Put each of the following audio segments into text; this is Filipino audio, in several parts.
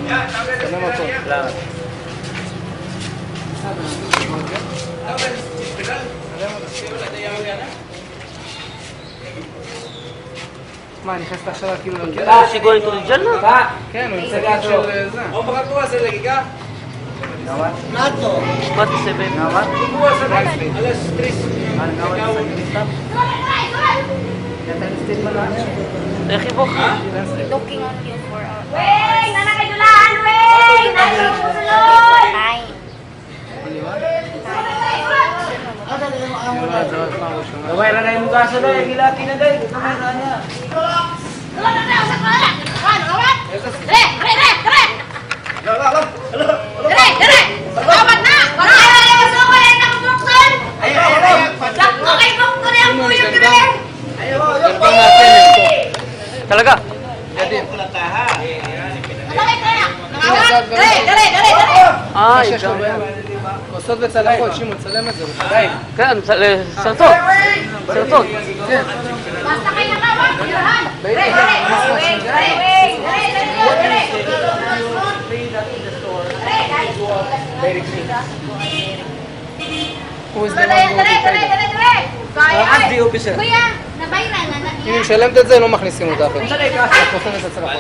Salamat po. Salamat. מה, נכנסת עכשיו כאילו לכלא? שיגו אינטליג'נט? כן, הוא יצא גם של זה. מה תעשה בהם? איך יבוך? Looking on you for a... Weng! Nana kayo dulaan! Weng! Nasa susunod! Ay. Gawai na yung mukha sa day, gilati na day. Kamera niya. Tulad na tayo sa kala! Ano, awat? Dere! Dere! Dere! Dere! Dere! Awat na! Para ayaw sa ako ay nakabuksan! Lakto kay doktor yung puyo dere! Talaga? Masakit kaya! Nangawat! Dere! Dere! Dere! Dere! Ah, יש לו בעיה. כוסות וצלחות, שימו, צלם את זה. די. כן, סרטון. סרטון. כן. Basta kayo nakawat! Pirahan! Dere! Dere! Dere! Dere! Dere! Dere! הוא Dere! Dere! Dere! Dere! Dere! Kaya! As the officer. Kuya, nabayran na na אם היא משלמת את זה, לא מכניסים אותה אחרת. חוסם את הצלחות.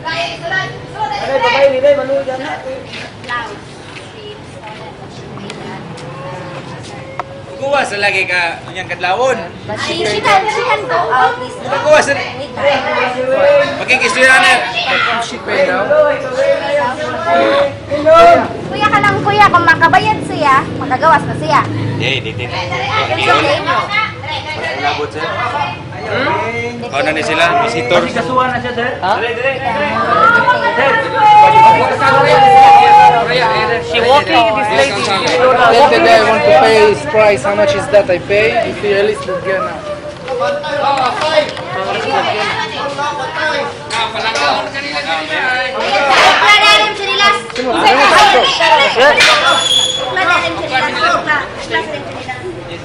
Kaya, isulat! Isulat! Ay, babae nila, manood yan. Kuha sa lagi ka niyang kadlawon. She can go out this Kuha sa magkikisira na. She pay now. Kuya ka lang kuya, kung makabayad siya, magagawas na siya. Di. It's okay. Labot siya. Kau na ni sila, visitor. Kasuhan na siya, sir. Ha? She walking this lady. Tell the guy I want to pay his price, how much is that I pay? If he release the girl now. Planalim sa nila. Planalim sa nila.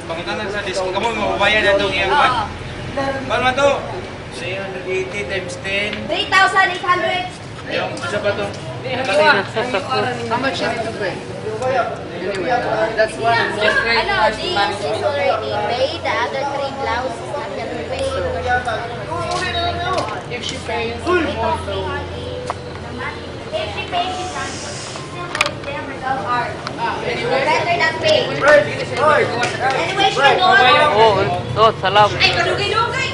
Pangitanan sa disco. Kamu mababayad na itong iyang ban. Ban man to? 380 times 10. 3,800. Yung isa pa to? How much you need to pay? Anyway, that's one. Ano, this is already paid. The other 3 blouses is not yet paid. If she pays, If she pays, she's not. Better not pay. Anyway, she can go on. Oh, salam. Ay, kadugay-dugay!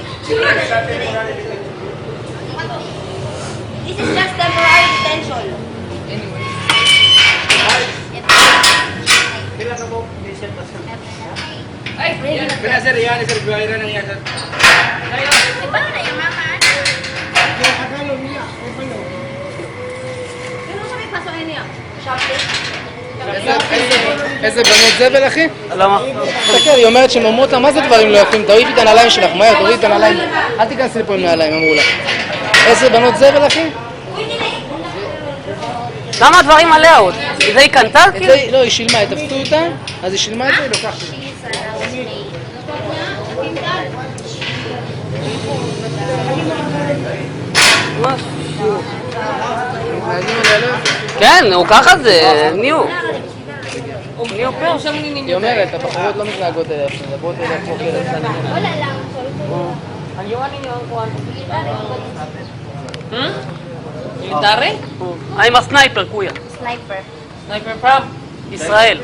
This is just temporary detention. Kaya sir, yan sir, bayaran na niya sir. Iba na yung mga Ano sa may pasokin niya? Shopping? איזה בנות זבל אחי? Lama. תסתכל, היא אומרת שהם אמרו אותה, מה זה דברים לא יפים? תורידי את הנעליים שלך, מהר, תורידי את הנעליים. אל תיכנסי לפה עם נעליים, אמרו לה. איזה בנות זבל אחי? למה הדברים עליה עוד? זה היא קנתה? את זה, לא, היא שילמה, תפסו אותה, אז היא שילמה את זה, היא לוקחת את זה. מתנהגים עליה לא יפה. כן, הוא ככה זה, ניו. ניו פה. היא אומרת, הבחורות לא מתנהגות אליה יפה, מדברות אליה כמו כלב. Wala lang. I'm a sniper, kuya. Sniper. Sniper from Israel.